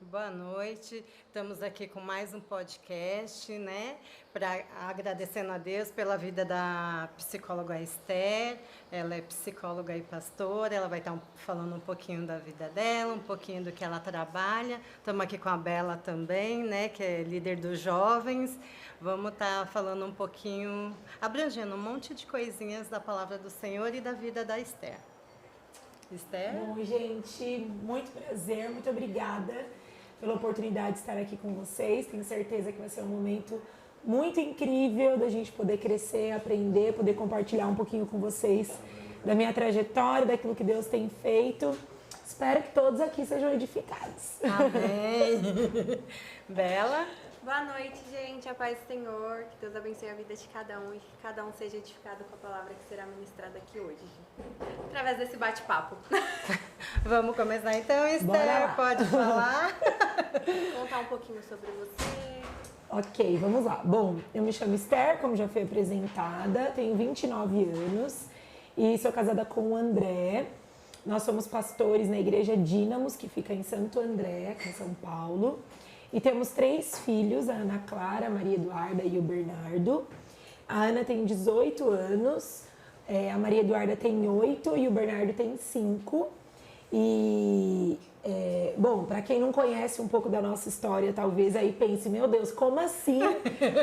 Boa noite, estamos aqui com mais um podcast, né? Agradecendo a Deus pela vida da psicóloga Esther. Ela é psicóloga e pastora, ela vai estar falando um pouquinho da vida dela, um pouquinho do que ela trabalha. Estamos aqui com a Bela também, né? Que é líder dos jovens. Vamos estar falando um pouquinho, abrangendo um monte de coisinhas da palavra do Senhor e da vida da Esther. Esther? Bom, gente, muito prazer, muito obrigada pela oportunidade de estar aqui com vocês. Tenho certeza que vai ser um momento muito incrível da gente poder crescer, aprender, poder compartilhar um pouquinho com vocês da minha trajetória, daquilo que Deus tem feito. Espero que todos aqui sejam edificados. Amém. Bela? Boa noite, gente. A paz do Senhor. Que Deus abençoe a vida de cada um e que cada um seja edificado com a palavra que será ministrada aqui hoje, através desse bate-papo. Vamos começar então, Esther, pode falar? Contar um pouquinho sobre você. Ok, vamos lá. Bom, eu me chamo Esther, como já foi apresentada, tenho 29 anos e sou casada com o André. Nós somos pastores na igreja Dínamos, que fica em Santo André, aqui em São Paulo. E temos 3 filhos, a Ana Clara, a Maria Eduarda e o Bernardo. A Ana tem 18 anos, a Maria Eduarda tem 8 e o Bernardo tem 5. E, bom, para quem não conhece um pouco da nossa história, talvez aí pense, meu Deus, como assim?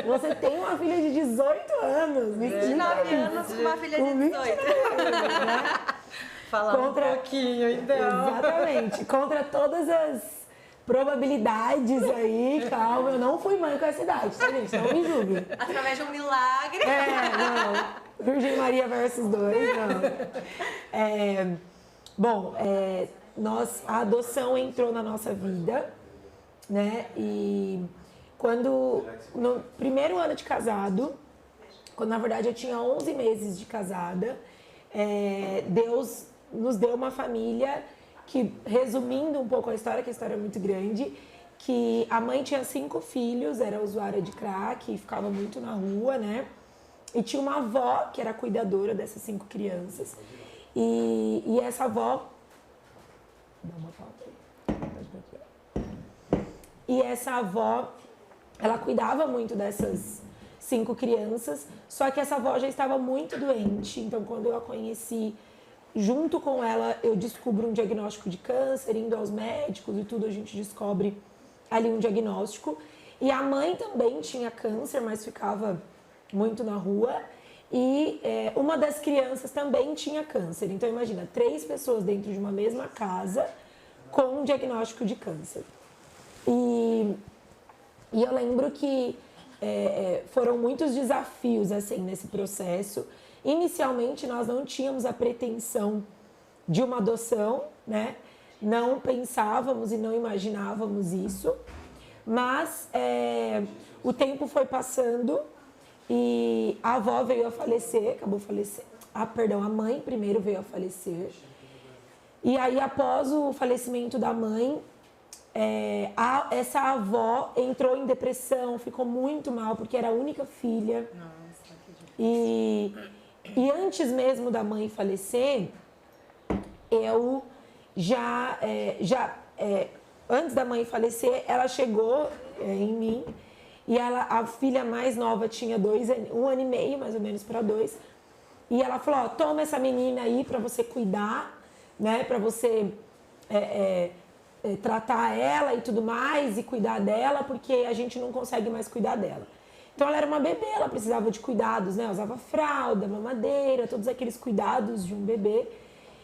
Você tem uma filha de 18 anos? 29 anos com uma filha de 18. Anos, né? Fala um pouquinho, então. Exatamente. Contra todas as probabilidades aí, calma, eu não fui mãe com essa idade, tá, gente? Não me julgue. Através de um milagre. Não. Virgem Maria versus 2, não. Bom, a adoção entrou na nossa vida, né? E quando, no primeiro ano de casado, quando na verdade eu tinha 11 meses de casada, Deus nos deu uma família que, resumindo um pouco a história, que a história é muito grande, que a mãe tinha 5 filhos, era usuária de crack, ficava muito na rua, né? E tinha uma avó que era cuidadora dessas 5 crianças. E essa avó... Dá uma pausa aí. E essa avó, ela cuidava muito dessas 5 crianças, só que essa avó já estava muito doente. Então, quando eu a conheci, junto com ela, eu descubro um diagnóstico de câncer, indo aos médicos e tudo, a gente descobre ali um diagnóstico. E a mãe também tinha câncer, mas ficava muito na rua. E uma das crianças também tinha câncer. Então, imagina, 3 pessoas dentro de uma mesma casa com um diagnóstico de câncer. E eu lembro que foram muitos desafios, assim, nesse processo. Inicialmente, nós não tínhamos a pretensão de uma adoção, né? Não pensávamos e não imaginávamos isso. Mas o tempo foi passando e a avó veio a falecer, acabou falecendo. A mãe primeiro veio a falecer. E aí, após o falecimento da mãe, essa avó entrou em depressão, ficou muito mal, porque era a única filha. Nossa, que difícil. E antes mesmo da mãe falecer, eu antes da mãe falecer, ela chegou em mim e a filha mais nova tinha 1 ano e meio, mais ou menos, para 2. E ela falou, toma essa menina aí para você cuidar, né, para você tratar ela e tudo mais e cuidar dela, porque a gente não consegue mais cuidar dela. Então ela era uma bebê, ela precisava de cuidados, né? Usava fralda, mamadeira, todos aqueles cuidados de um bebê.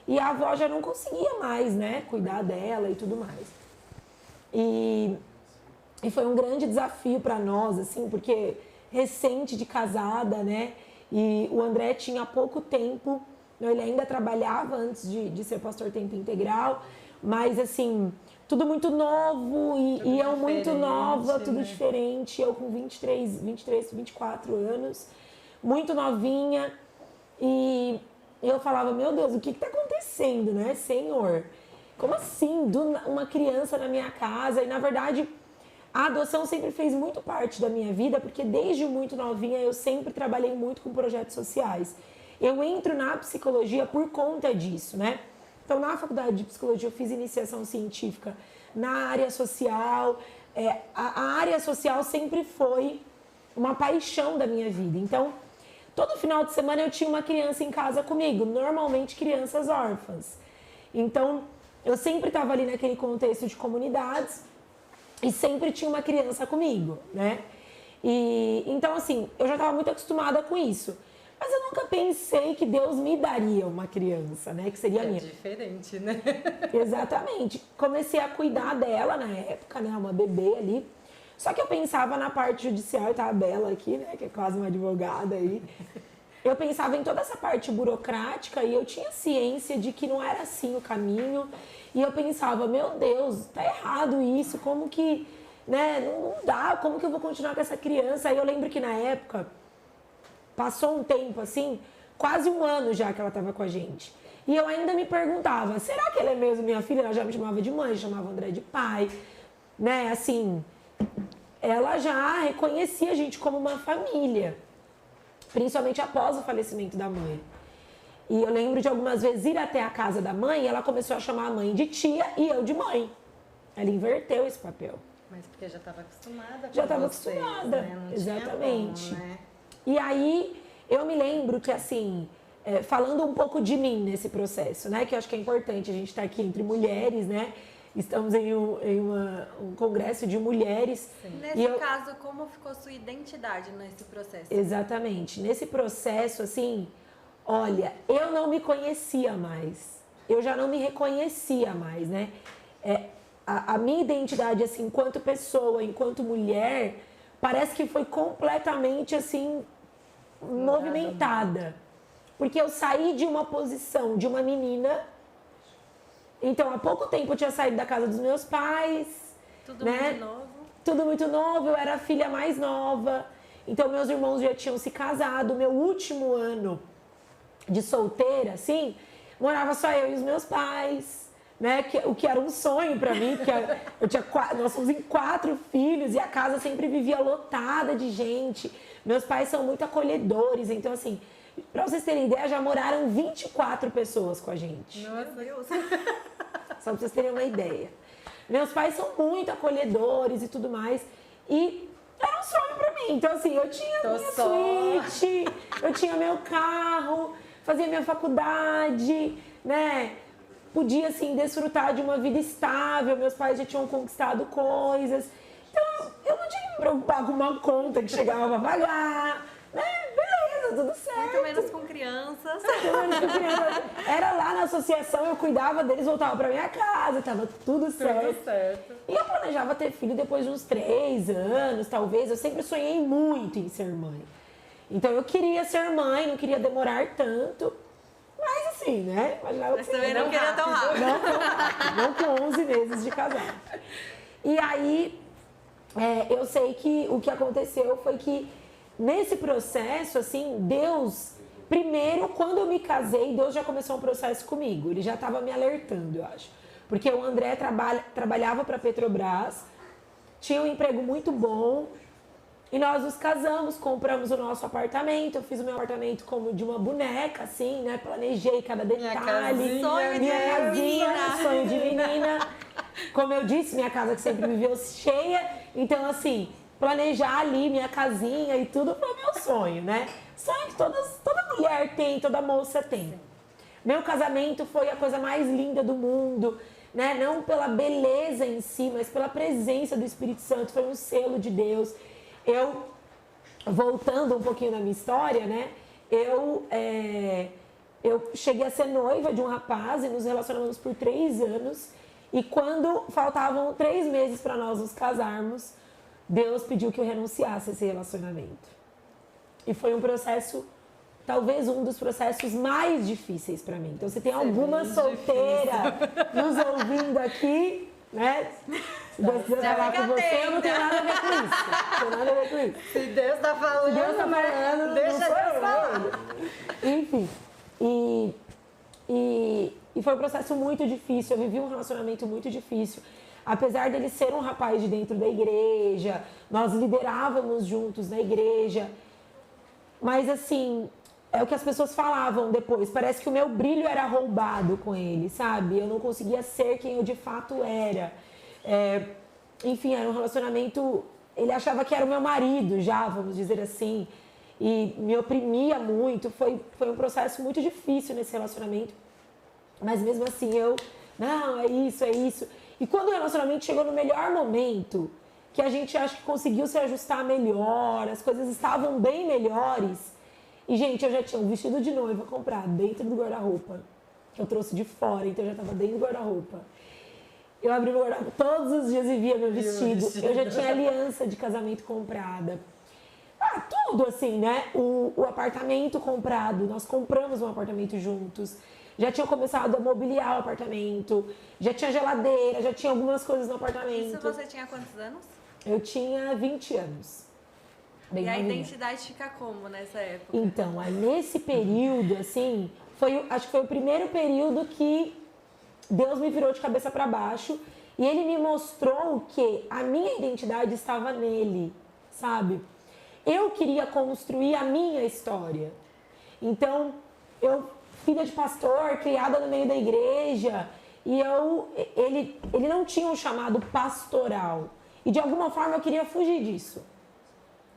E a avó já não conseguia mais, né? Cuidar dela e tudo mais. E foi um grande desafio para nós, assim, porque recente de casada, né? E o André tinha pouco tempo, ele ainda trabalhava antes de ser pastor tempo integral, mas assim... Tudo muito novo e eu muito nova, tudo diferente. Eu com 23, 24 anos, muito novinha. E eu falava, meu Deus, o que está acontecendo, né, Senhor? Como assim? Uma criança na minha casa? E, na verdade, a adoção sempre fez muito parte da minha vida, porque desde muito novinha eu sempre trabalhei muito com projetos sociais. Eu entro na psicologia por conta disso, né? Então, na faculdade de psicologia, eu fiz iniciação científica na área social. A área social sempre foi uma paixão da minha vida. Então, todo final de semana eu tinha uma criança em casa comigo, normalmente crianças órfãs. Então, eu sempre estava ali naquele contexto de comunidades e sempre tinha uma criança comigo, né? E então, assim, eu já estava muito acostumada com isso. Mas eu nunca pensei que Deus me daria uma criança, né? Que seria a minha. É diferente, né? Exatamente. Comecei a cuidar dela na época, né? Uma bebê ali. Só que eu pensava na parte judicial, tá a Bela aqui, né? Que é quase uma advogada aí. Eu pensava em toda essa parte burocrática e eu tinha ciência de que não era assim o caminho. E eu pensava, meu Deus, tá errado isso, como que, né? Não dá, como que eu vou continuar com essa criança? Aí eu lembro que na época, passou um tempo assim, quase um ano já que ela estava com a gente. E eu ainda me perguntava, será que ela é mesmo minha filha? Ela já me chamava de mãe, chamava o André de pai, né? Assim, ela já reconhecia a gente como uma família, principalmente após o falecimento da mãe. E eu lembro de algumas vezes ir até a casa da mãe e ela começou a chamar a mãe de tia e eu de mãe. Ela inverteu esse papel. Mas porque já estava acostumada com Já estava vocês, acostumada, né? Não exatamente. Tinha como, né? E aí, eu me lembro que, assim, falando um pouco de mim nesse processo, né? Que eu acho que é importante a gente estar aqui entre mulheres, né? Estamos em um congresso de mulheres. Nesse caso, como ficou sua identidade nesse processo? Exatamente. Nesse processo, assim, olha, eu não me conhecia mais. Eu já não me reconhecia mais, né? A minha identidade, assim, enquanto pessoa, enquanto mulher, parece que foi completamente, assim, movimentada. Porque eu saí de uma posição de uma menina. Então, há pouco tempo eu tinha saído da casa dos meus pais. Tudo né? muito novo. Tudo muito novo, eu era a filha mais nova. Então, meus irmãos já tinham se casado. Meu último ano de solteira, assim, morava só eu e os meus pais. Né? O que era um sonho pra mim, porque nós somos em 4 filhos e a casa sempre vivia lotada de gente. Meus pais são muito acolhedores, então assim, pra vocês terem ideia, já moraram 24 pessoas com a gente. Meu Deus. Só pra vocês terem uma ideia. Meus pais são muito acolhedores e tudo mais. E era um sonho pra mim. Então assim, eu tinha minha suíte, eu tinha meu carro, fazia minha faculdade, né? Podia, assim, desfrutar de uma vida estável, meus pais já tinham conquistado coisas. Então, eu não tinha que me preocupar com uma conta que chegava pra pagar, né? Beleza, tudo certo. Muito menos com crianças. Muito menos com crianças. Era lá na associação, eu cuidava deles, voltava pra minha casa, tava tudo certo. Tudo certo. E eu planejava ter filho depois de uns 3 anos, talvez. Eu sempre sonhei muito em ser mãe. Então, eu queria ser mãe, não queria demorar tanto. Mas assim, né? Mas também não queria tão rápido. Não com 11 meses de casado. E aí, eu sei que o que aconteceu foi que nesse processo, assim, Deus... Primeiro, quando eu me casei, Deus já começou um processo comigo. Ele já estava me alertando, eu acho. Porque o André trabalhava para a Petrobras, tinha um emprego muito bom. E nós nos casamos, compramos o nosso apartamento. Eu fiz o meu apartamento como de uma boneca, assim, né? Planejei cada detalhe. Sonho de menina. Como eu disse, minha casa que sempre viveu cheia. Então, assim, planejar ali minha casinha e tudo foi o meu sonho, né? Sonho que toda mulher tem, toda moça tem. Meu casamento foi a coisa mais linda do mundo, né? Não pela beleza em si, mas pela presença do Espírito Santo. Foi um selo de Deus. Voltando um pouquinho na minha história, né? Eu cheguei a ser noiva de um rapaz e nos relacionamos por 3 anos. E quando faltavam 3 meses para nós nos casarmos, Deus pediu que eu renunciasse a esse relacionamento. E foi um processo, talvez um dos processos mais difíceis para mim. Então, se tem alguma solteira nos ouvindo aqui, né? Se Deus quiser falar com você, eu não tenho nada a ver com isso. Não tenho nada a ver com isso. Se Deus tá falando, Deus tá falando, deixa não Deus sou eu. falar. Enfim, e foi um processo muito difícil. Eu vivi um relacionamento muito difícil. Apesar dele ser um rapaz de dentro da igreja, nós liderávamos juntos na igreja. Mas assim, é o que as pessoas falavam depois. Parece que o meu brilho era roubado com ele, sabe? Eu não conseguia ser quem eu de fato era. Enfim, era um relacionamento... Ele achava que era o meu marido já, vamos dizer assim. E me oprimia muito. Foi um processo muito difícil nesse relacionamento. Mas mesmo assim, não, é isso, é isso. E quando o relacionamento chegou no melhor momento, que a gente acha que conseguiu se ajustar melhor, as coisas estavam bem melhores. E, gente, eu já tinha um vestido de noiva comprado dentro do guarda-roupa, que eu trouxe de fora, então eu já estava dentro do guarda-roupa. Eu abri meu guarda-roupa todos os dias e via meu vestido. Eu já tinha aliança de casamento comprada. Tudo assim, né? O apartamento comprado, nós compramos um apartamento juntos. Já tinha começado a mobiliar o apartamento, já tinha geladeira, já tinha algumas coisas no apartamento. Isso você tinha quantos anos? Eu tinha 20 anos. Bem e a novinha. identidade fica como nessa época? Então, aí nesse período, assim, acho que foi o primeiro período que Deus me virou de cabeça para baixo e Ele me mostrou que a minha identidade estava nele, sabe? Eu queria construir a minha história. Então, filha de pastor, criada no meio da igreja, e ele não tinha um chamado pastoral. E de alguma forma eu queria fugir disso.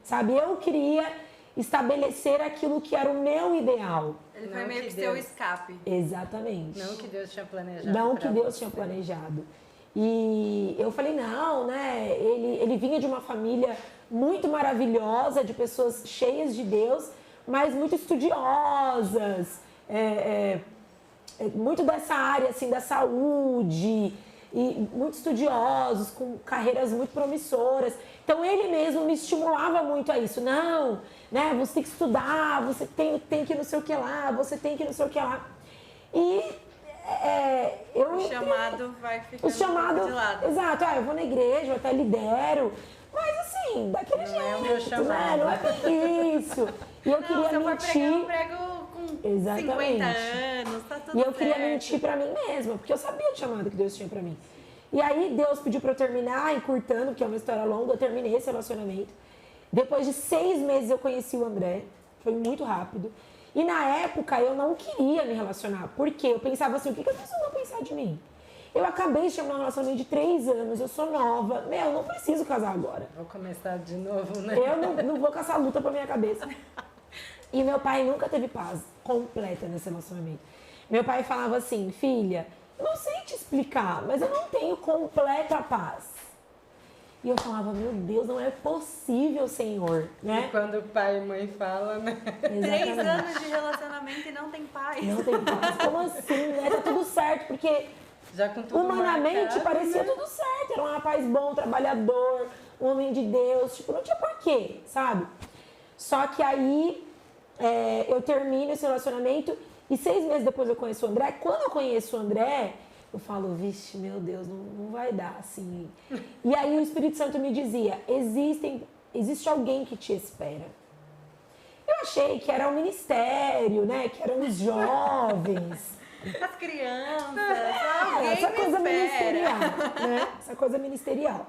Sabe? Eu queria estabelecer aquilo que era o meu ideal. Ele foi meio que seu escape. Exatamente. Não que Deus tinha planejado. Não que Deus tinha planejado. E eu falei, não, né? Ele vinha de uma família muito maravilhosa, de pessoas cheias de Deus, mas muito estudiosas, muito dessa área assim, da saúde, e muito estudiosos, com carreiras muito promissoras. Então ele mesmo me estimulava muito a isso. Não, né? Você tem que estudar, você tem que não sei o que lá, você tem que não sei o que lá. E o chamado vai ficando de lado. Exato, eu vou na igreja, eu até lidero, mas assim, daquele jeito, é o meu chamado. Não é bem isso. E eu queria mentir. Eu prego com Exatamente. 50 anos, tá tudo E eu certo. queria mentir pra mim mesma, porque eu sabia o chamado que Deus tinha pra mim. E aí Deus pediu pra eu terminar, encurtando, porque é uma história longa, eu terminei esse relacionamento. Depois de 6 meses eu conheci o André, foi muito rápido. E na época eu não queria me relacionar, porque eu pensava assim, o que as pessoas vão pensar de mim? Eu acabei de terminar um relacionamento de 3 anos, eu sou nova, eu não preciso casar agora. Vou começar de novo, né? Eu não vou caçar luta pra minha cabeça. E meu pai nunca teve paz completa nesse relacionamento. Meu pai falava assim, filha, eu não sei te explicar, mas eu não tenho completa paz. E eu falava, meu Deus, não é possível, Senhor, né? E quando o pai e mãe falam, né? 3 anos de relacionamento e não tem paz. Não tem paz. Como assim, né? Tá tudo certo, porque Já com tudo humanamente marcado, parecia né? tudo certo. Era um rapaz bom, trabalhador, um homem de Deus. Tipo, não tinha porquê, sabe? Só que aí eu termino esse relacionamento e 6 meses depois eu conheço o André. Quando eu conheço o André, eu falo, vixe, meu Deus, não vai dar assim. E aí o Espírito Santo me dizia, existe alguém que te espera. Eu achei que era o ministério, né? Que eram os jovens. As crianças, alguém Essa me coisa espera. ministerial, né? Essa coisa ministerial.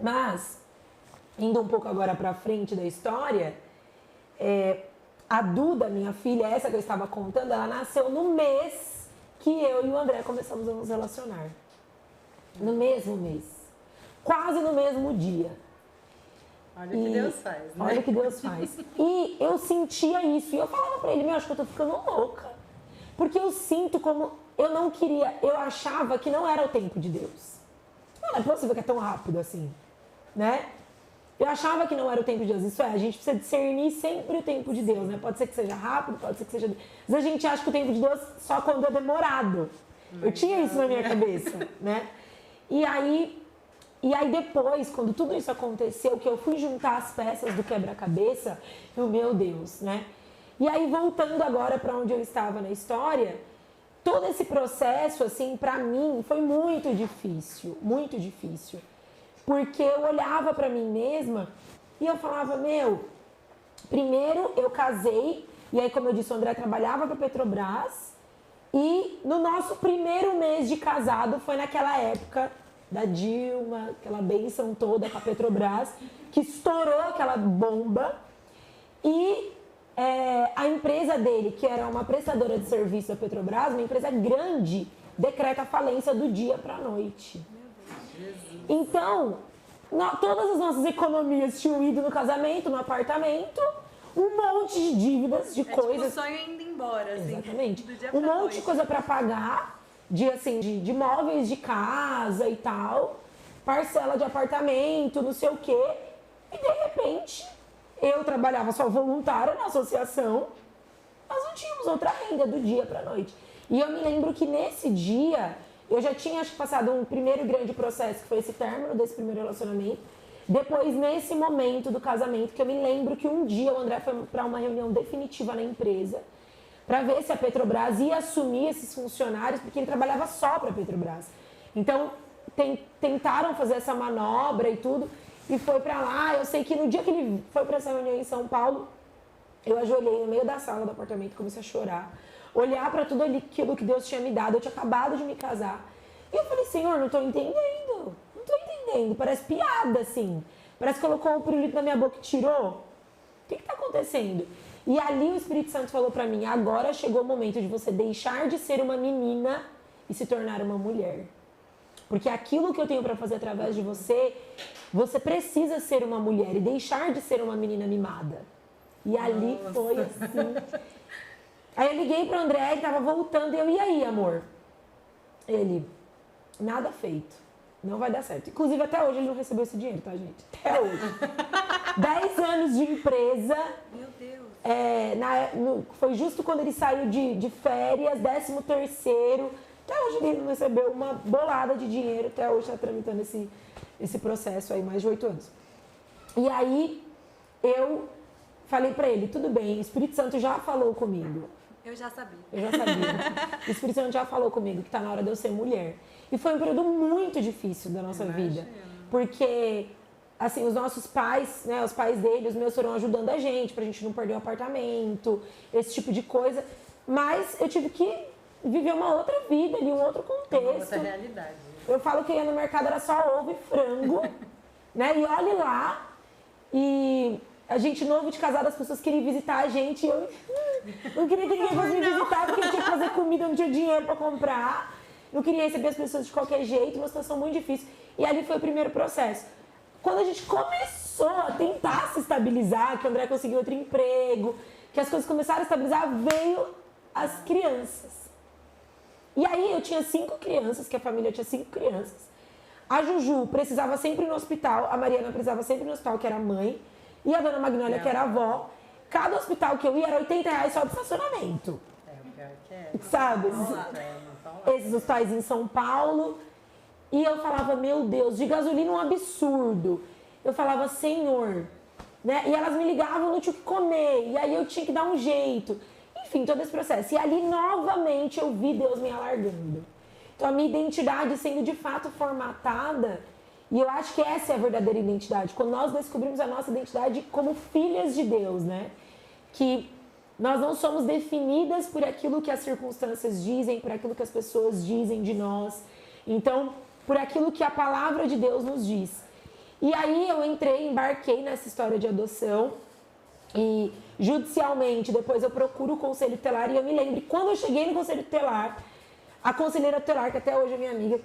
Mas, indo um pouco agora pra frente da história, a Duda, minha filha, essa que eu estava contando, ela nasceu no mês que eu e o André começamos a nos relacionar. No mesmo mês. Quase no mesmo dia. Olha o que Deus faz, né? Olha o que Deus faz. E eu sentia isso. E eu falava pra ele, acho que eu tô ficando louca. Porque eu sinto como eu não queria, eu achava que não era o tempo de Deus. Não é possível que é tão rápido assim, né? Eu achava que não era o tempo de Deus. Isso a gente precisa discernir sempre o tempo de Deus, né? Pode ser que seja rápido, pode ser que seja... Às vezes a gente acha que o tempo de Deus só quando é demorado. Eu tinha isso na minha cabeça, né? E aí depois, quando tudo isso aconteceu, que eu fui juntar as peças do quebra-cabeça, meu Deus, né? E aí, voltando agora para onde eu estava na história, todo esse processo, assim, para mim, foi muito difícil, muito difícil. Porque eu olhava para mim mesma e eu falava, primeiro eu casei, e aí, como eu disse, o André trabalhava para Petrobras, e no nosso primeiro mês de casado, foi naquela época da Dilma, aquela bênção toda com a Petrobras, que estourou aquela bomba, e a empresa dele, que era uma prestadora de serviço da Petrobras, uma empresa grande, decreta a falência do dia para a noite. Então, todas as nossas economias tinham ido no casamento, no apartamento, um monte de dívidas, de coisas. Tipo, o sonho indo embora, assim. Exatamente. Do dia Um pra monte noite. de coisa para pagar, de móveis de casa e tal, parcela de apartamento, não sei o quê. E de repente, eu trabalhava só voluntária na associação, nós não tínhamos outra renda do dia para a noite. E eu me lembro que nesse dia, eu já tinha acho que passado um primeiro grande processo, que foi esse término desse primeiro relacionamento. Depois, nesse momento do casamento, que eu me lembro que um dia o André foi para uma reunião definitiva na empresa, para ver se a Petrobras ia assumir esses funcionários, porque ele trabalhava só para a Petrobras. Então, tentaram fazer essa manobra e tudo, e foi para lá. Eu sei que no dia que ele foi para essa reunião em São Paulo, eu ajoelhei no meio da sala do apartamento, comecei a chorar, olhar para tudo aquilo que Deus tinha me dado. Eu tinha acabado de me casar. E eu falei, Senhor, não estou entendendo. Não estou entendendo. Parece piada, assim. Parece que colocou um pirulito na minha boca e tirou. O que está acontecendo? E ali o Espírito Santo falou para mim, agora chegou o momento de você deixar de ser uma menina e se tornar uma mulher. Porque aquilo que eu tenho para fazer através de você, você precisa ser uma mulher e deixar de ser uma menina mimada. E ali foi assim. Aí eu liguei pro André, ele tava voltando, e eu, e aí, amor? Ele, nada feito. Não vai dar certo. Inclusive, até hoje ele não recebeu esse dinheiro, tá, gente? Até hoje. 10 anos de empresa. Meu Deus. Foi justo quando ele saiu de férias, 13º. Até hoje ele não recebeu uma bolada de dinheiro. Até hoje está tramitando esse processo aí, mais de 8 anos. E aí, eu falei pra ele, tudo bem, o Espírito Santo já falou comigo. Eu já sabia. Eu já sabia. O Espírito Santo já falou comigo que tá na hora de eu ser mulher. E foi um período muito difícil da nossa vida. Porque, assim, os nossos pais, né, os pais dele, os meus foram ajudando a gente, pra gente não perder o apartamento, esse tipo de coisa. Mas eu tive que viver uma outra vida ali, um outro contexto. Uma outra realidade. Eu falo que eu ia no mercado, era só ovo e frango, né? E olhe lá, e a gente novo de casado, as pessoas queriam visitar a gente, e eu não queria que ninguém fosse me visitar, porque eu tinha que fazer comida, eu não tinha dinheiro pra comprar, não queria receber as pessoas de qualquer jeito, uma situação muito difícil. E ali foi o primeiro processo. Quando a gente começou a tentar se estabilizar, que o André conseguiu outro emprego, que as coisas começaram a estabilizar, veio as crianças. E aí eu tinha 5 crianças, que a família tinha 5 crianças. A Juju precisava sempre ir no hospital, a Mariana precisava sempre ir no hospital, que era a mãe, e a dona Magnólia, que era a avó. Cada hospital que eu ia era R$80 só de estacionamento. O pior que é. Sabe? Não Esses hospitais em São Paulo. E eu falava, meu Deus, de gasolina um absurdo. Eu falava, Senhor, né? E elas me ligavam, não tinha o que comer, e aí eu tinha que dar um jeito. Enfim, todo esse processo. E ali, novamente, eu vi Deus me alargando. Então, a minha identidade sendo, de fato, formatada. E eu acho que essa é a verdadeira identidade. Quando nós descobrimos a nossa identidade como filhas de Deus, né? Que nós não somos definidas por aquilo que as circunstâncias dizem, por aquilo que as pessoas dizem de nós. Então, por aquilo que a palavra de Deus nos diz. E aí, eu embarquei nessa história de adoção. E judicialmente, depois eu procuro o conselho tutelar, e eu me lembro, quando eu cheguei no conselho tutelar, a conselheira tutelar, que até hoje é minha amiga,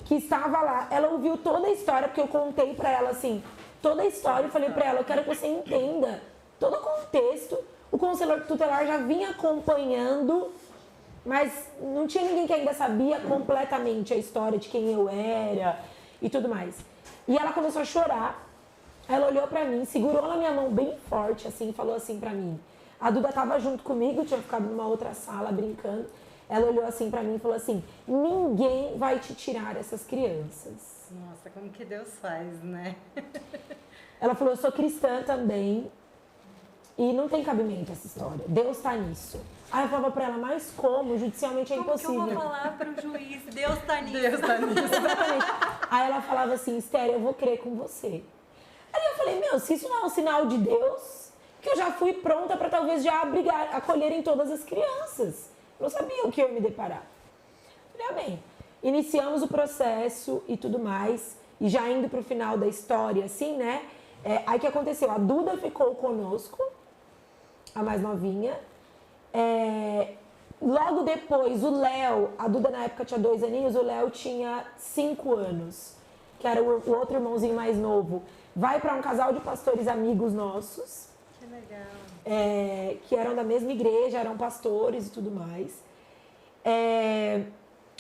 que estava lá, ela ouviu toda a história, porque eu contei pra ela, assim, toda a história, e falei pra ela, eu quero que você entenda todo o contexto. O conselheiro tutelar já vinha acompanhando, mas não tinha ninguém que ainda sabia completamente a história de quem eu era e tudo mais. E ela começou a chorar. Ela olhou pra mim, segurou na minha mão bem forte, assim, e falou assim pra mim. A Duda tava junto comigo, tinha ficado numa outra sala brincando. Ela olhou assim pra mim e falou assim, ninguém vai te tirar essas crianças. Nossa, como que Deus faz, né? Ela falou, eu sou cristã também e não tem cabimento essa história. Deus tá nisso. Aí eu falava pra ela, mas como? Judicialmente é impossível. Como que eu vou falar pro juiz? Deus tá nisso. Deus tá nisso. Exatamente. Aí ela falava assim, Esther, eu vou crer com você. Aí eu falei, meu, se isso não é um sinal de Deus, que eu já fui pronta para talvez já acolherem todas as crianças. Eu não sabia o que eu ia me deparar. Falei, bem, iniciamos o processo e tudo mais, e já indo para o final da história, assim, né? Aí o que aconteceu? A Duda ficou conosco, a mais novinha, logo depois, o Léo, a Duda na época tinha 2 aninhos, o Léo tinha 5 anos, que era o outro irmãozinho mais novo. Vai para um casal de pastores amigos nossos, Que legal. que eram da mesma igreja, eram pastores e tudo mais.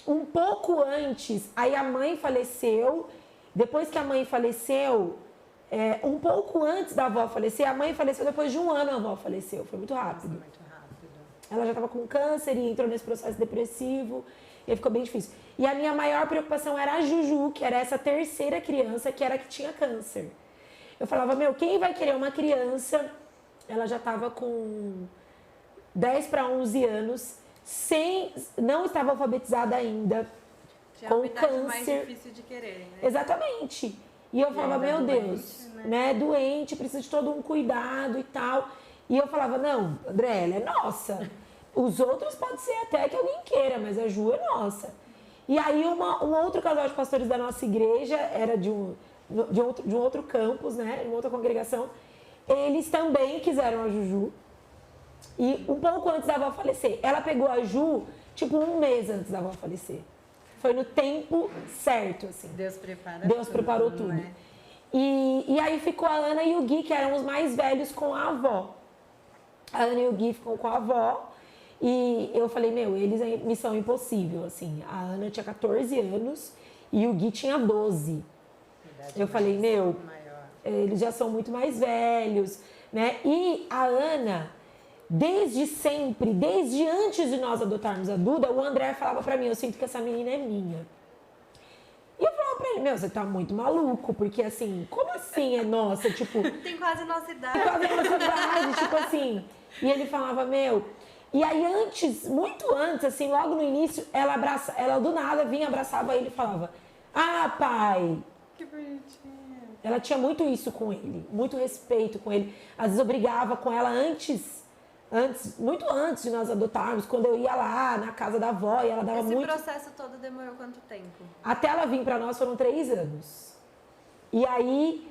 Um pouco antes, aí a mãe faleceu. Depois que a mãe faleceu, um pouco antes da avó falecer, a mãe faleceu, depois de 1 ano a avó faleceu. Foi muito rápido. Muito rápido. Ela já estava com câncer e entrou nesse processo depressivo e aí ficou bem difícil. E a minha maior preocupação era a Juju, que era essa terceira criança, que era a que tinha câncer. Eu falava, quem vai querer uma criança? Ela já estava com 10 para 11 anos, não estava alfabetizada ainda, Já é com uma idade mais câncer. difícil de querer, né? Exatamente. E eu falava, ainda meu doente, Deus, né? doente, precisa de todo um cuidado e tal. E eu falava, não, André, ela é nossa. Os outros pode ser até que alguém queira, mas a Ju é nossa. E aí um outro casal de pastores da nossa igreja, era de um outro campus, né, de uma outra congregação, eles também quiseram a Juju. E um pouco antes da avó falecer. Ela pegou a Ju, tipo, 1 mês antes da avó falecer. Foi no tempo certo, assim. Deus preparou tudo. Né? E aí ficou a Ana e o Gui, que eram os mais velhos, com a avó. A Ana e o Gui ficam com a avó. E eu falei, eles é missão impossível, assim. A Ana tinha 14 anos e o Gui tinha 12. Eu falei, maior. eles já são muito mais velhos, né? E a Ana, desde sempre, desde antes de nós adotarmos a Duda, o André falava pra mim, eu sinto que essa menina é minha. E eu falava pra ele, você tá muito maluco, porque assim, como assim é nossa? Tipo, Tem quase nossa idade. quase a nossa idade, tipo assim. E ele falava, E aí antes, muito antes, assim, logo no início, ela do nada vinha, abraçava ele e falava, pai. Que bonitinha. Ela tinha muito isso com ele, muito respeito com ele. Às vezes eu brigava com ela muito antes de nós adotarmos, quando eu ia lá na casa da avó e ela dava Esse muito... processo todo demorou quanto tempo? Até ela vir pra nós foram 3 anos. E aí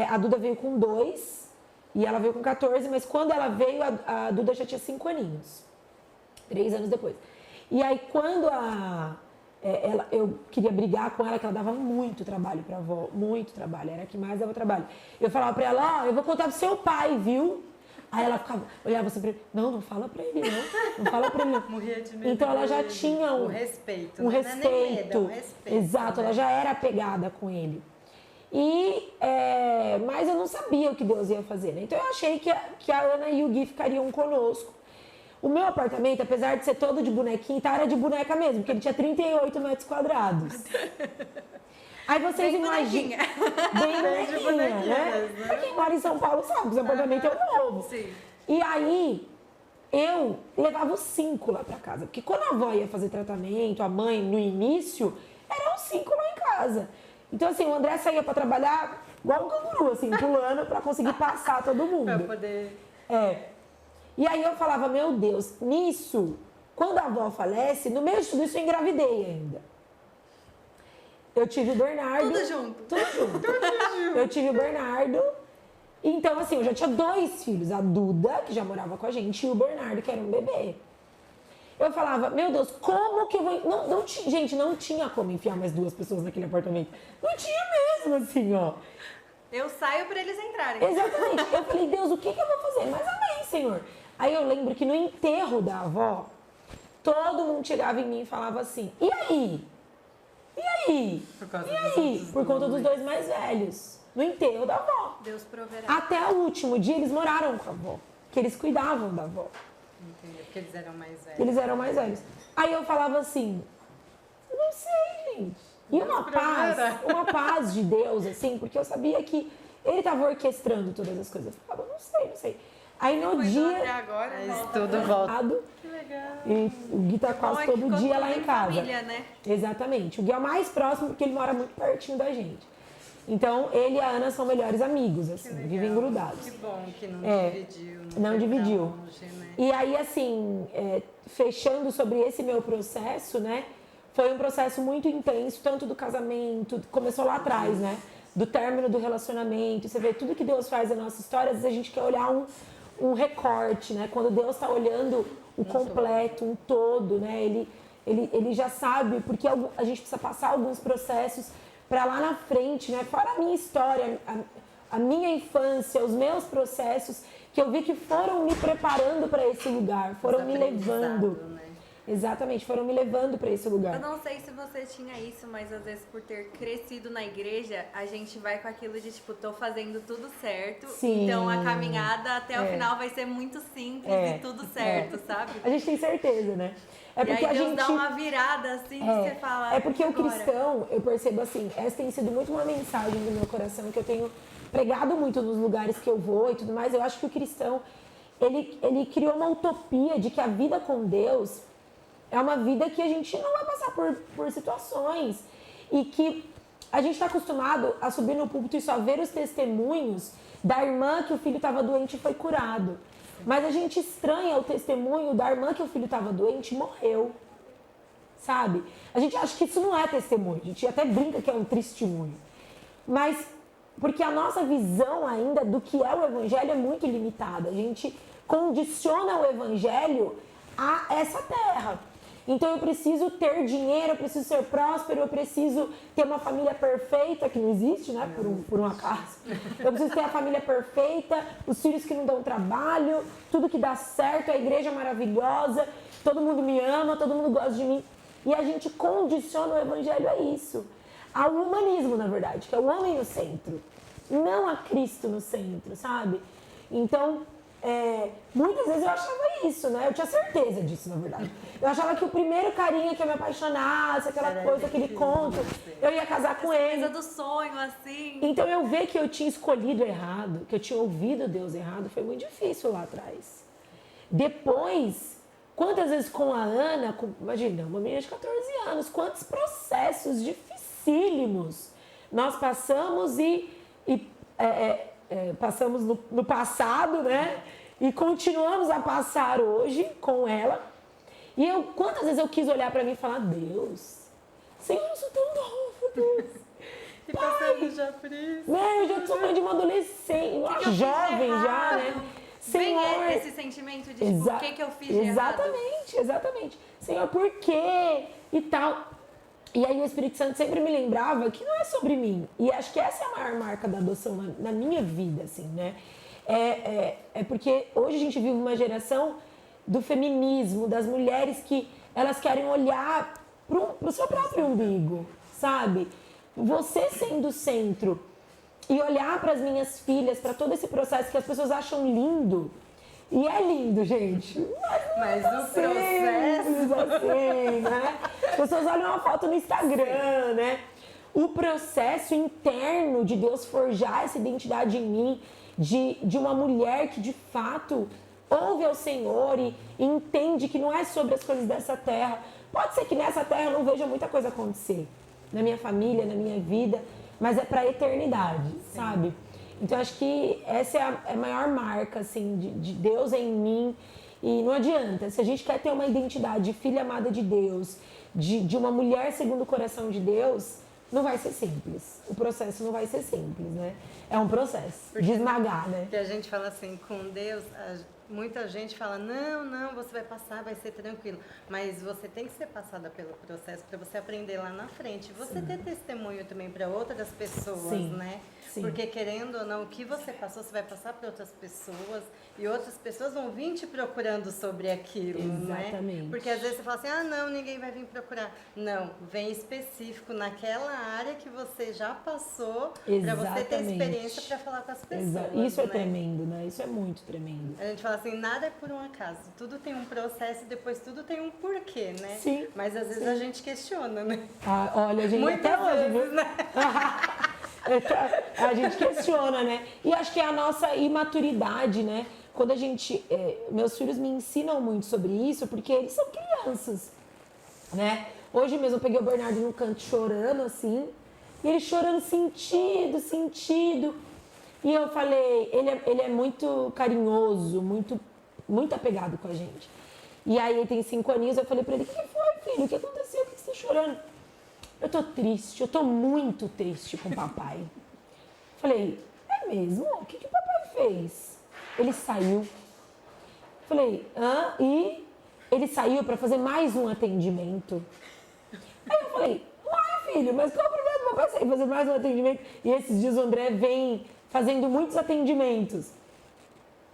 a Duda veio com 2 e ela veio com 14, mas quando ela veio, a Duda já tinha 5 aninhos. 3 anos depois. E aí quando eu queria brigar com ela, que ela dava muito trabalho pra avó, muito trabalho, era a que mais dava trabalho. Eu falava pra ela, eu vou contar pro seu pai, viu? Aí ela olhava assim pra ele, não fala pra ele, não fala pra ele, não. Morria de medo. Então ela já tinha um respeito. um né? Não é nem medo, é um respeito. respeito. Exato, né? ela já era apegada com ele. Mas eu não sabia o que Deus ia fazer, né? Então eu achei que a Ana e o Gui ficariam conosco. O meu apartamento, apesar de ser todo de bonequinho, era de boneca mesmo, porque ele tinha 38 metros quadrados. Aí vocês imaginam. Bem bonequinha, né? Pra quem mora em São Paulo sabe que esse apartamento é novo. Sim. E aí, eu levava os 5 lá pra casa. Porque quando a avó ia fazer tratamento, a mãe, no início, eram os 5 lá em casa. Então, assim, o André saía pra trabalhar igual um canguru, assim, pulando pra conseguir passar todo mundo. Pra poder... E aí eu falava, meu Deus, nisso, quando a avó falece, no meio de tudo isso eu engravidei ainda. Eu tive o Bernardo. Tudo junto. Tudo junto. Eu tive o Bernardo. Então, assim, eu já tinha 2 filhos. A Duda, que já morava com a gente, e o Bernardo, que era um bebê. Eu falava, meu Deus, como que eu vou... Gente, não tinha como enfiar mais 2 pessoas naquele apartamento. Não tinha mesmo, assim, ó. Eu saio pra eles entrarem. Exatamente. Eu falei, Deus, o que eu vou fazer? Mas amém, Senhor. Aí eu lembro que no enterro da avó, todo mundo chegava em mim e falava assim, e aí? E aí? Por conta dos 2 mais velhos. No enterro da avó. Deus proverá. Até o último dia eles moraram com a avó. Que eles cuidavam da avó. Entendi, porque eles eram mais velhos. Eles eram mais velhos. Aí eu falava assim, eu não sei, gente. E uma paz de Deus, assim, porque eu sabia que ele estava orquestrando todas as coisas. Eu falava, não sei. Aí no dia... Agora, tudo volta. Que legal. E o Gui tá quase todo dia lá em casa. Família, né? Exatamente. O Gui é o mais próximo porque ele mora muito pertinho da gente. Então, ele e a Ana são melhores amigos, assim, vivem grudados. Que bom que não dividiu. Não foi pra dividiu. longe, né? E aí, assim, fechando sobre esse meu processo, né? Foi um processo muito intenso, tanto do casamento, começou lá atrás, né? Do término do relacionamento. Você vê tudo que Deus faz na nossa história, às vezes a gente quer olhar um recorte, né? Quando Deus está olhando o completo, um todo, né? Ele já sabe, porque a gente precisa passar alguns processos para lá na frente, né? Fora a minha história, a minha infância, os meus processos, que eu vi que foram me preparando para esse lugar, foram me levando. Né? Exatamente, foram me levando para esse lugar. Eu não sei se você tinha isso, mas às vezes por ter crescido na igreja, a gente vai com aquilo de tipo, tô fazendo tudo certo. Sim. Então a caminhada até o final vai ser muito simples e tudo certo, sabe? A gente tem certeza, né? É porque e aí a Deus gente dá uma virada assim que você fala. É porque o agora. cristão, eu percebo assim, essa tem sido muito uma mensagem do meu coração que eu tenho pregado muito nos lugares que eu vou e tudo mais. Eu acho que o cristão, ele criou uma utopia de que a vida com Deus é uma vida que a gente não vai passar por situações e que a gente está acostumado a subir no púlpito e só ver os testemunhos da irmã que o filho estava doente e foi curado. Mas a gente estranha o testemunho da irmã que o filho estava doente e morreu. Sabe? A gente acha que isso não é testemunho. A gente até brinca que é um testemunho. Mas porque a nossa visão ainda do que é o evangelho é muito limitada. A gente condiciona o evangelho a essa terra. Então eu preciso ter dinheiro, eu preciso ser próspero, eu preciso ter uma família perfeita, que não existe, né, por um acaso. Eu preciso ter a família perfeita, os filhos que não dão trabalho, tudo que dá certo, a igreja maravilhosa, todo mundo me ama, todo mundo gosta de mim. E a gente condiciona o evangelho a isso, ao humanismo, na verdade, que é o homem no centro, não a Cristo no centro, sabe? Então, muitas vezes eu achava isso, né? Eu tinha certeza disso, na verdade. Eu achava que o primeiro carinha que eu me apaixonasse, aquela coisa, aquele conto, eu ia casar com ele. Coisa do sonho, assim. Então eu ver que eu tinha escolhido errado, que eu tinha ouvido Deus errado, foi muito difícil lá atrás. Depois, quantas vezes com a Ana, imagina, uma menina de 14 anos, quantos processos dificílimos nós passamos e passamos no passado, né? E continuamos a passar hoje com ela. E quantas vezes eu quis olhar para mim e falar, Deus, Senhor, eu sou tão nova, Deus. E passando já por isso. Né, eu já sou mãe de uma adolescente, uma jovem já, né? Senhor, vem esse sentimento de tipo, o que eu fiz de errado? Exatamente. Senhor, por quê? E tal. E aí o Espírito Santo sempre me lembrava que não é sobre mim. E acho que essa é a maior marca da adoção na minha vida, assim, né? É porque hoje a gente vive uma geração do feminismo, das mulheres que elas querem olhar pro seu próprio umbigo, sabe? Você sendo o centro e olhar para as minhas filhas, para todo esse processo que as pessoas acham lindo. E é lindo, gente. Mas o processo... assim, né? As pessoas olham uma foto no Instagram, né? O processo interno de Deus forjar essa identidade em mim, de uma mulher que de fato ouve ao Senhor e entende que não é sobre as coisas dessa terra. Pode ser que nessa terra eu não veja muita coisa acontecer, na minha família, na minha vida, mas é para a eternidade, sabe? Então acho que essa é a maior marca assim, de Deus em mim. E não adianta, se a gente quer ter uma identidade de filha amada de Deus, de uma mulher segundo o coração de Deus, não vai ser simples. O processo não vai ser simples, né? É um processo de esmagar, né? Porque a gente fala assim, com Deus, muita gente fala, não, você vai passar, vai ser tranquilo. Mas você tem que ser passada pelo processo para você aprender lá na frente. Você ter testemunho também para outras pessoas, né? Sim. Porque querendo ou não, o que você passou, você vai passar para outras pessoas e outras pessoas vão vir te procurando sobre aquilo, Exatamente. né? Porque às vezes você fala assim, não, ninguém vai vir procurar. Não, vem específico naquela área que você já passou para você ter experiência para falar com as pessoas. Isso é né? tremendo, né? Isso é muito tremendo. A gente fala assim, nada é por um acaso, tudo tem um processo e depois tudo tem um porquê, né? Sim. Mas às vezes a gente questiona, né? Olha, a gente Muitas até hoje, vezes, viu? né? A gente questiona, né? E acho que é a nossa imaturidade, né? Quando a gente... meus filhos me ensinam muito sobre isso, porque eles são crianças, né? Hoje mesmo eu peguei o Bernardo num canto chorando, assim, e ele chorando sentido. E eu falei, ele é muito carinhoso, muito apegado com a gente. E aí ele tem 5 aninhos, eu falei pra ele, o que foi, filho? O que aconteceu? Por que você tá chorando? Eu tô triste, eu tô muito triste com o papai. Falei, é mesmo? O que o papai fez? Ele saiu. Falei, e ele saiu para fazer mais um atendimento. Aí eu falei, uai, filho, mas qual é o problema do papai sair fazer mais um atendimento? E esses dias o André vem fazendo muitos atendimentos.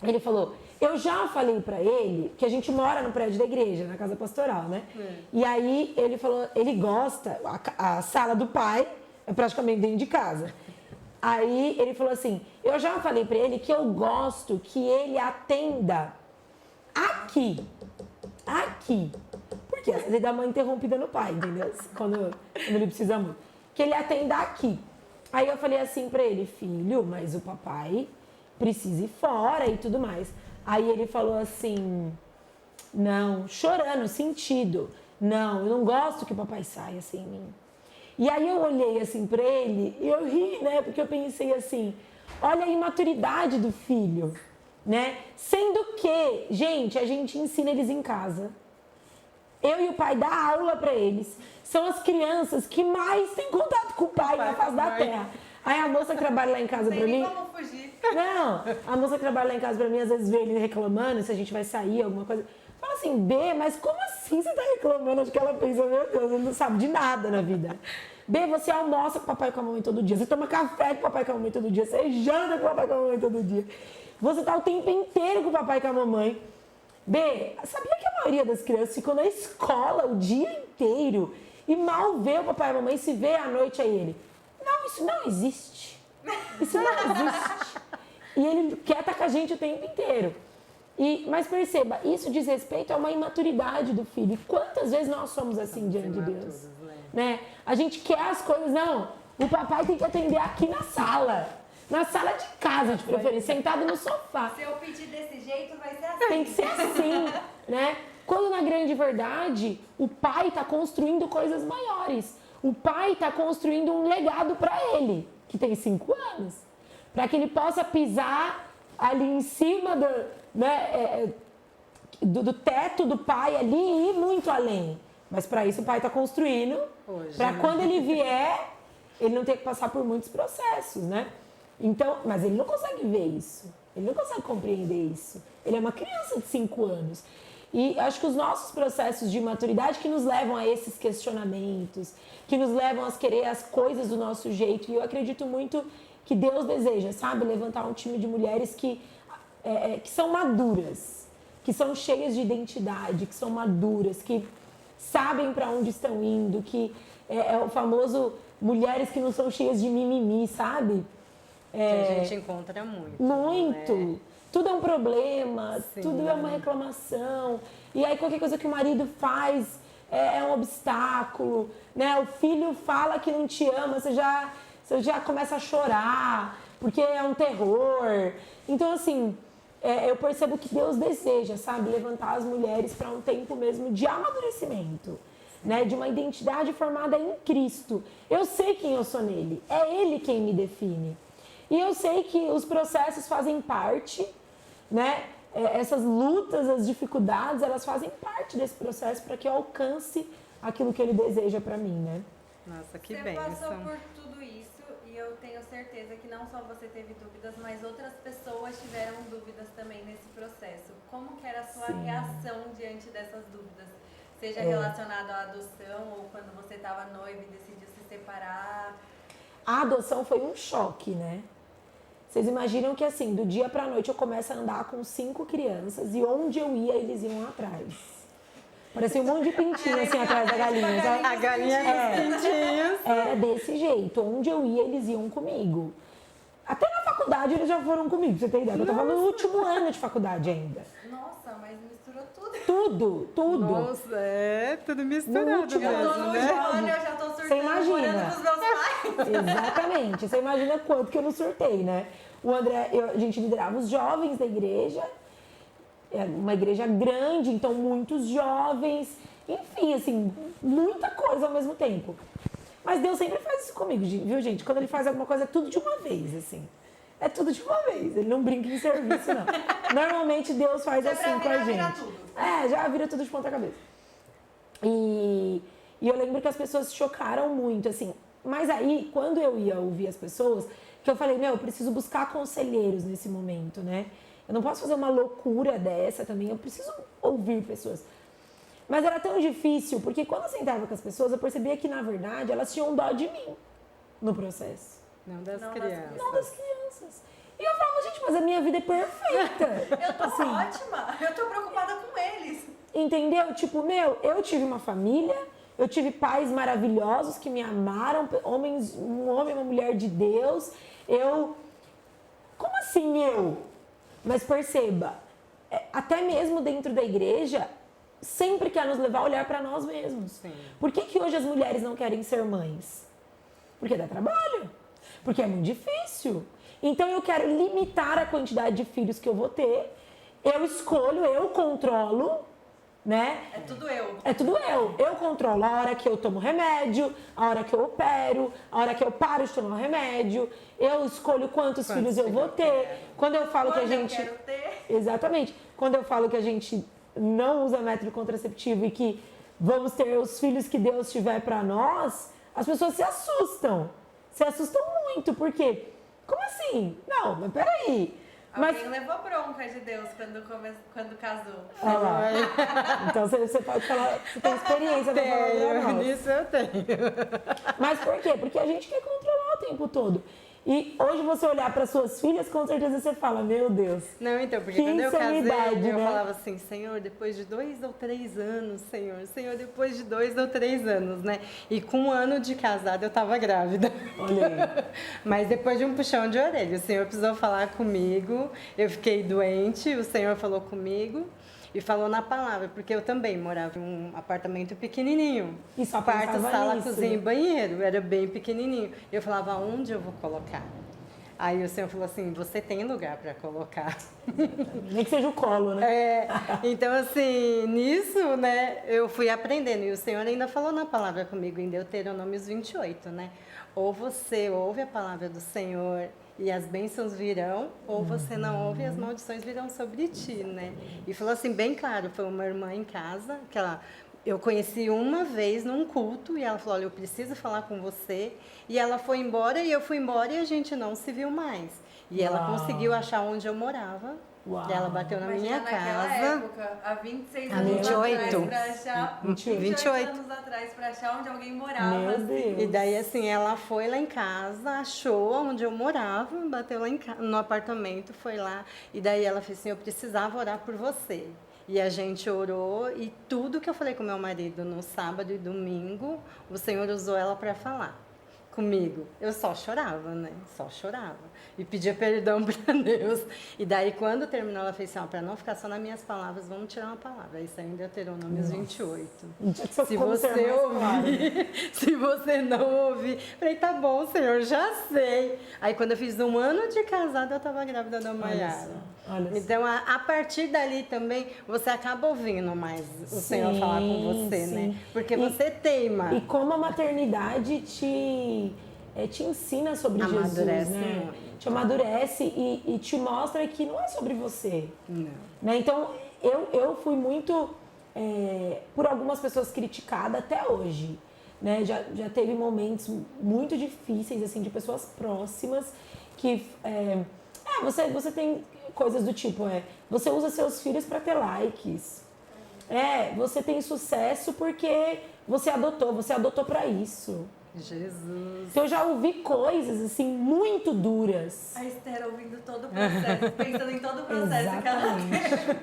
Ele falou, eu já falei pra ele que a gente mora no prédio da igreja, na casa pastoral, né? E aí ele falou, ele gosta, a sala do pai é praticamente dentro de casa. Aí ele falou assim, eu já falei pra ele que eu gosto que ele atenda aqui. Porque às vezes ele dá uma interrompida no pai, entendeu? Quando ele precisa muito. Que ele atenda aqui. Aí eu falei assim pra ele, filho, mas o papai precisa ir fora e tudo mais. Aí ele falou assim, não, chorando, sentido. Não, eu não gosto que o papai saia sem mim. E aí eu olhei assim pra ele e eu ri, né? Porque eu pensei assim, olha a imaturidade do filho, né? Sendo que, gente, a gente ensina eles em casa. Eu e o pai dá aula pra eles. São as crianças que mais têm contato com o pai na face da terra. Aí a moça que trabalha lá em casa pra mim... Como fugir. Não, a moça que trabalha lá em casa pra mim, às vezes vê ele reclamando se a gente vai sair, alguma coisa. Fala assim, B, mas como assim você tá reclamando? Acho que ela pensa, meu Deus, ele não sabe de nada na vida. B, você almoça com o papai e com a mamãe todo dia. Você toma café com o papai e com a mamãe todo dia. Você janta com o papai e com a mamãe todo dia. Você tá o tempo inteiro com o papai e com a mamãe. B, sabia que a maioria das crianças ficam na escola o dia inteiro e mal vê o papai e a mamãe, se vê à noite aí ele? Não, isso não existe. Isso não existe. E ele quer estar com a gente o tempo inteiro. Mas perceba, isso diz respeito a uma imaturidade do filho. E quantas vezes nós somos assim diante de Deus? Né? A gente quer as coisas, não, o papai tem que atender aqui na sala de casa, de preferência, sentado no sofá. Se eu pedir desse jeito, vai ser assim. Tem que ser assim, né? Quando na grande verdade, o pai está construindo coisas maiores. O pai está construindo um legado para ele, que tem 5 anos. Para que ele possa pisar ali em cima do teto do pai ali e ir muito além. Mas para isso o pai está construindo, para quando ele vier, ele não ter que passar por muitos processos, né? Então, mas ele não consegue ver isso, ele não consegue compreender isso. Ele é uma criança de 5 anos. E acho que os nossos processos de maturidade que nos levam a esses questionamentos, que nos levam a querer as coisas do nosso jeito. E eu acredito muito que Deus deseja, sabe, levantar um time de mulheres que são maduras, que são cheias de identidade, que são maduras, que sabem para onde estão indo, que é o famoso mulheres que não são cheias de mimimi, sabe? Que a gente encontra muito. Muito. Né? Tudo é um problema, Sim. tudo é uma reclamação. E aí qualquer coisa que o marido faz é um obstáculo, né? O filho fala que não te ama, você já começa a chorar, porque é um terror. Então, assim, eu percebo que Deus deseja, sabe, levantar as mulheres para um tempo mesmo de amadurecimento, né? De uma identidade formada em Cristo. Eu sei quem eu sou nele, é Ele quem me define. E eu sei que os processos fazem parte, né? Essas lutas, as dificuldades, elas fazem parte desse processo para que eu alcance aquilo que Ele deseja para mim, né? Nossa, que Você bênção. passou por tudo isso e eu tenho certeza que não só você teve dúvidas, mas outras pessoas tiveram dúvidas também nesse processo. Como que era a sua reação diante dessas dúvidas? Seja relacionado à adoção ou quando você estava noiva e decidiu se separar? A adoção foi um choque, né? Vocês imaginam que assim, do dia pra noite eu começo a andar com 5 crianças e onde eu ia, eles iam atrás. Parecia um monte de pintinho assim atrás da galinha, sabe? A galinha dos pintinhos. Era desse jeito. Onde eu ia, eles iam comigo. Até na faculdade eles já foram comigo, pra você ter ideia. Eu tava no último ano de faculdade ainda. Nossa, mas misturou tudo. Tudo. Nossa, tudo No misturado último Eu tô mesmo, no né? ano, eu já tô surtando, Você imagina. morando com os meus pais. Exatamente. Você imagina quanto que eu não surtei, né? O André, a gente liderava os jovens da igreja. É uma igreja grande, então muitos jovens. Enfim, assim, muita coisa ao mesmo tempo. Mas Deus sempre faz isso comigo, viu, gente? Quando Ele faz alguma coisa, é tudo de uma vez, assim. É tudo de uma vez. Ele não brinca em serviço, não. Normalmente Deus faz assim com a gente. Vira tudo. Já vira tudo de ponta cabeça. E eu lembro que as pessoas se chocaram muito, assim. Mas aí, quando eu ia ouvir as pessoas, que eu falei, eu preciso buscar conselheiros nesse momento, né? Eu não posso fazer uma loucura dessa também, eu preciso ouvir pessoas. Mas era tão difícil, porque quando eu sentava com as pessoas, eu percebia que, na verdade, elas tinham dó de mim no processo. Não das Não das crianças. Não das crianças. E eu falava, gente, mas a minha vida é perfeita. Eu tô ótima, eu tô preocupada com eles. Entendeu? Tipo, eu tive uma família, eu tive pais maravilhosos que me amaram, um homem e uma mulher de Deus. Como assim eu? Mas perceba, até mesmo dentro da igreja, sempre quer nos levar a olhar para nós mesmos. Sim. Por que hoje as mulheres não querem ser mães? Porque dá trabalho. Porque é muito difícil. Então eu quero limitar a quantidade de filhos que eu vou ter. Eu escolho, eu controlo, né? É tudo eu. É tudo eu. Eu controlo a hora que eu tomo remédio, a hora que eu opero, a hora que eu paro de tomar remédio. Eu escolho quantos filhos eu vou ter. Quando eu falo que a gente... eu quero ter. Exatamente. Quando eu falo que a gente não usa método contraceptivo e que vamos ter os filhos que Deus tiver para nós, as pessoas se assustam. Se assustam muito, porque... Como assim? Não, mas peraí. Alguém levou bronca de Deus quando casou. Olha lá. Então você pode falar, você tem experiência pra falar pra nós. Isso eu tenho. Mas por quê? Porque a gente quer controlar o tempo todo. E hoje você olhar para suas filhas, com certeza você fala, meu Deus. Não, então, porque Que quando eu casei, insanidade, eu né? falava assim, Senhor, depois de 2 ou 3 anos, Senhor, depois de 2 ou 3 anos, né? E com 1 ano de casada eu tava grávida. Olha aí. Mas depois de um puxão de orelha, o Senhor precisou falar comigo, eu fiquei doente, o Senhor falou comigo e falou na palavra, porque eu também morava em um apartamento pequenininho. E só Quarto, pensava sala, nisso, cozinha e né? banheiro, era bem pequenininho. Eu falava, onde eu vou colocar? Aí o Senhor falou assim, você tem lugar para colocar. Nem que seja o colo, né? Então, assim, nisso, né, eu fui aprendendo. E o Senhor ainda falou na palavra comigo, em Deuteronômios 28, né? Ou você ouve a palavra do Senhor e as bênçãos virão, ou você não ouve e as maldições virão sobre ti, né? E falou assim, bem claro, foi uma irmã em casa, que eu conheci uma vez num culto e ela falou, olha, eu preciso falar com você. E ela foi embora e eu fui embora e a gente não se viu mais. E ela Uau. conseguiu achar onde eu morava. Uau. E ela bateu na Imagina minha naquela casa. época, há 26 Há anos 28. atrás, pra achar... 28 anos atrás, pra achar onde alguém morava. Meu assim. Deus. E daí, assim, ela foi lá em casa, achou onde eu morava, bateu lá no apartamento, foi lá. E daí ela fez assim, eu precisava orar por você. E a gente orou e tudo que eu falei com meu marido no sábado e domingo, o Senhor usou ela para falar comigo. Eu só chorava, né? Só chorava. E pedia perdão para Deus. E daí, quando terminou, ela fez assim, para não ficar só nas minhas palavras, vamos tirar uma palavra. Isso ainda é Deuteronômios 28. Se você ouvir, se você não ouvir, falei, tá bom, Senhor, já sei. Aí, quando eu fiz 1 ano de casada, eu estava grávida da Maiara. Olha só. Então, a partir dali também, você acaba ouvindo mais o Senhor falar com você, sim. né? Porque você teima. E como a maternidade te ensina sobre Amadurece Jesus, né? muito. Te amadurece e te mostra que não é sobre você. Não. Né? Então, eu fui muito, por algumas pessoas, criticada até hoje. Né? Já teve momentos muito difíceis, assim, de pessoas próximas que... você tem coisas do tipo, você usa seus filhos para ter likes. Você tem sucesso porque você adotou para isso. Jesus. Então, eu já ouvi coisas, assim, muito duras. A Esther ouvindo todo o processo, pensando em todo o processo que ela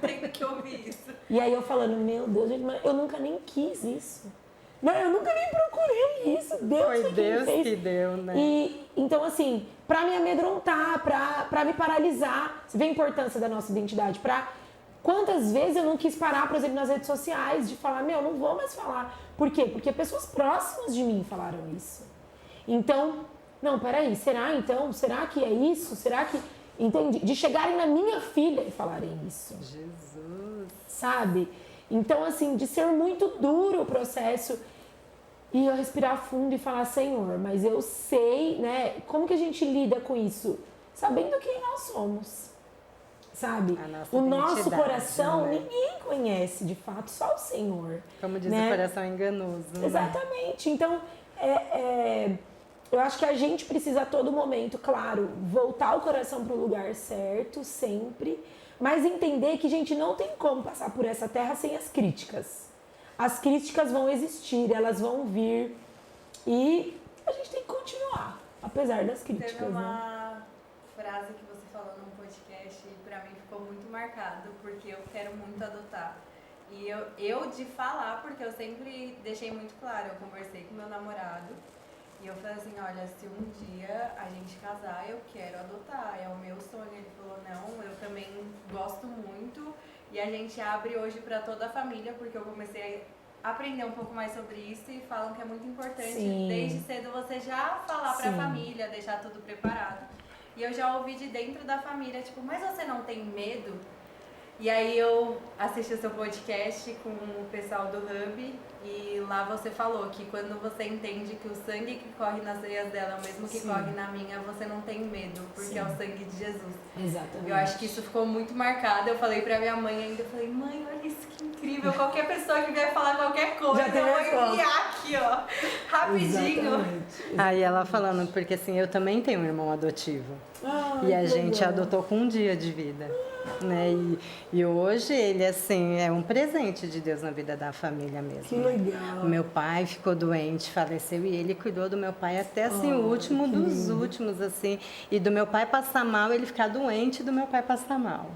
tendo que ouvir isso. E aí eu falando, meu Deus, gente, mas eu nunca nem quis isso. Não, eu nunca nem procurei isso. Deus Foi quem Deus fez. que deu, né? E, então, assim, pra me amedrontar, pra me paralisar, você vê a importância da nossa identidade, quantas vezes eu não quis parar, por exemplo, nas redes sociais, de falar, não vou mais falar. Por quê? Porque pessoas próximas de mim falaram isso. Então, não, peraí, será que é isso? Será que... Entende? De chegarem na minha filha e falarem isso. Jesus. Sabe? Então, assim, de ser muito duro o processo e eu respirar fundo e falar, Senhor, mas eu sei, né? Como que a gente lida com isso? Sabendo quem nós somos. Sabe? A O nosso identidade, coração, né? ninguém conhece de fato, só o Senhor. Como diz né? o coração enganoso. Né? Exatamente. Então, eu acho que a gente precisa a todo momento, claro, voltar o coração para o lugar certo, sempre, mas entender que a gente não tem como passar por essa terra sem as críticas. as críticas vão existir, elas vão vir e a gente tem que continuar, apesar das críticas, Teve né? uma frase que você falou num podcast e pra mim ficou muito marcado, porque eu quero muito adotar. E eu de falar, porque eu sempre deixei muito claro, eu conversei com meu namorado e eu falei assim, olha, se um dia a gente casar, eu quero adotar, é o meu sonho. Ele falou, não, eu também gosto muito e a gente abre hoje pra toda a família, porque eu comecei a aprender um pouco mais sobre isso e falam que é muito importante, Sim. desde cedo, você já falar pra Sim. família, deixar tudo preparado. E eu já ouvi de dentro da família, tipo, mas você não tem medo? E aí eu assisti o seu podcast com o pessoal do Hub e lá você falou que quando você entende que o sangue que corre nas veias dela é o mesmo que Sim. corre na minha, você não tem medo, porque Sim. é o sangue de Jesus. Exatamente. Eu acho que isso ficou muito marcado. Eu falei pra minha mãe ainda, eu falei, mãe, olha isso que incrível. Qualquer pessoa que vier falar qualquer coisa, Já tem eu vou resposta. enviar aqui, ó, rapidinho. Exatamente. Aí ela falando, porque assim, eu também tenho um irmão adotivo. Ai, E a que gente legal. adotou com um dia de vida, né? E hoje ele, assim, é um presente de Deus na vida da família mesmo. Que né? legal. O meu pai ficou doente, faleceu, e ele cuidou do meu pai até, assim, o último que dos lindo. últimos, assim. E do meu pai passar mal, ele ficar doente, e do meu pai passar mal.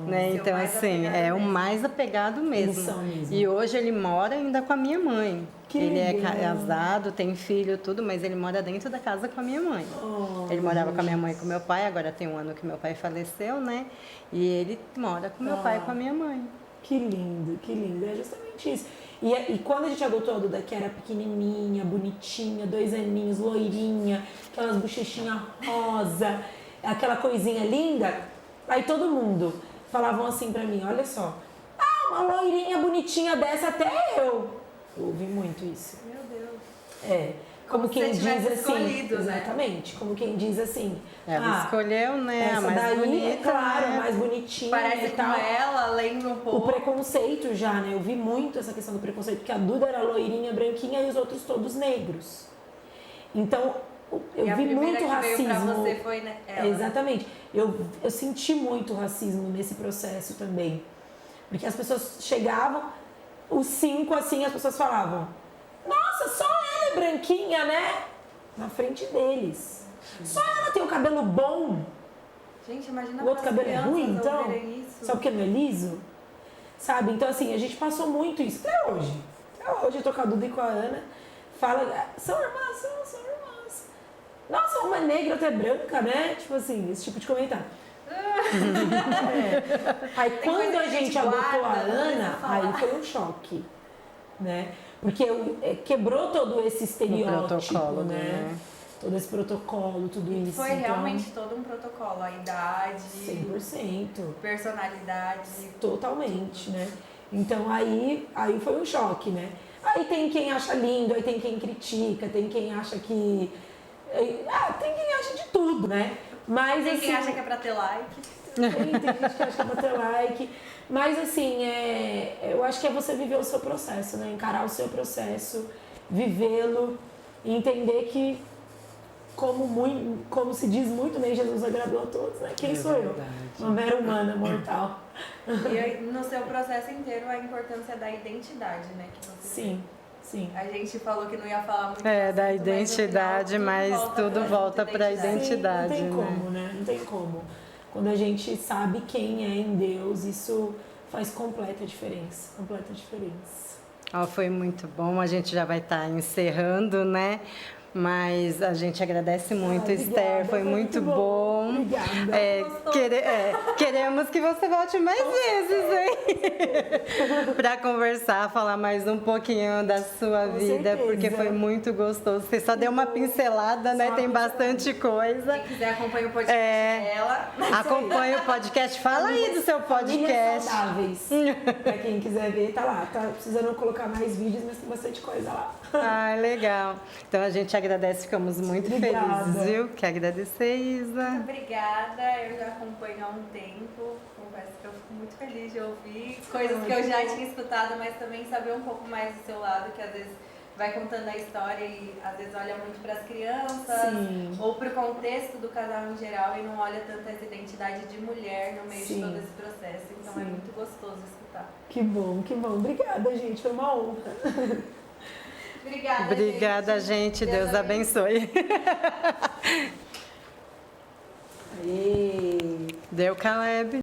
Né? Seu Então, mais assim, apegado é o mesmo. mais apegado mesmo. Eles são mesmo. E hoje ele mora ainda com a minha mãe. Que ele legal. é casado, tem filho, tudo, mas ele mora dentro da casa com a minha mãe. Oh, Ele morava com a minha mãe e com meu pai, agora tem um ano que meu pai faleceu, né? E ele mora com meu pai e com a minha mãe. Que lindo, que lindo. É justamente isso. E quando a gente adotou a Duda, que era pequenininha, bonitinha, 2 aninhos, loirinha, aquelas bochechinhas rosa, aquela coisinha linda, aí todo mundo falavam assim pra mim, olha só, uma loirinha bonitinha dessa até eu. Eu ouvi muito isso. Meu Deus. É. Como Como se quem você diz tivesse assim. escolhido, né? Exatamente. Como quem diz assim. Ela escolheu, né? A Essa mais daí, bonita. é claro, né? mais bonitinha Parece e com tal. ela, lembra um O pouco. preconceito já, né? Eu vi muito essa questão do preconceito, porque a Duda era loirinha, branquinha e os outros todos negros. Então, eu E a vi primeira muito que racismo. veio pra você foi, né, ela. Exatamente. Eu senti muito racismo nesse processo também. Porque as pessoas chegavam, os 5 assim, as pessoas falavam: nossa, só ela é branquinha, né? Na frente deles. Só ela tem o cabelo bom. Gente, imagina O outro pras cabelo é crianças ruim, então? ouvirem isso. Só porque não é liso? Sabe? Então, assim, a gente passou muito isso até hoje. Até hoje eu tô com a Duda e com a Ana. Fala, são irmãs, são irmãs. Nossa, uma é negra, outra é branca, né? Tipo assim, esse tipo de comentário. Aí Tem quando coisa que a a gente gente adotou a guarda, não precisa Ana, falar. aí foi um choque, né? Porque quebrou todo esse estereótipo, protocolo, né? Todo esse protocolo, tudo isso. Foi então, realmente todo um protocolo. A idade, 100%. personalidade. Totalmente, né? Então aí foi um choque, né? Aí tem quem acha lindo, aí tem quem critica, tem quem acha que... tem quem acha de tudo, né? Mas Tem assim, quem acha que é pra ter like. tem gente que acha que é pra ter like. Mas assim, eu acho que é você viver o seu processo, né? Encarar o seu processo, vivê-lo e entender que, como se diz muito, né? Jesus agradou a todos, né? Quem sou eu? Uma mera humana, mortal. E aí, no seu processo inteiro, a importância da identidade, né? Que você Sim, sim. A gente falou que não ia falar muito É, do da assunto, identidade, mas tudo volta pra identidade. Sim, não tem né? como, né? Não tem como. Quando a gente sabe quem é em Deus, isso faz completa diferença. Completa diferença. Ó, foi muito bom, a gente já vai estar encerrando, né? Mas a gente agradece muito, Obrigada, Esther, foi muito bom. Obrigada. Queremos que você volte mais vezes, hein? Para conversar, falar mais um pouquinho da sua Com vida, certeza. porque foi muito gostoso. Você só deu uma pincelada, né? Só uma Tem pincelada. bastante coisa. Quem quiser acompanha o podcast dela. Acompanha o podcast. Fala aí do seu Famílias podcast. saudáveis. Pra quem quiser ver, tá lá. Tá precisando colocar mais vídeos, mas tem bastante coisa lá. Ah, legal. Então a gente agradece, ficamos muito Obrigada. felizes, viu? Quer agradecer, Isa? Obrigada, eu já acompanho há um tempo. Confesso que eu fico muito feliz de ouvir coisas que eu já tinha escutado, mas também saber um pouco mais do seu lado, que às vezes vai contando a história e às vezes olha muito para as crianças Sim. ou para o contexto do casal em geral e não olha tanto essa identidade de mulher no meio de Sim. todo esse processo. Então é Sim. muito gostoso escutar. Que bom, que bom. Obrigada, gente. Foi uma honra. Obrigada, gente. Deus abençoe. Aê. Deu, Caleb.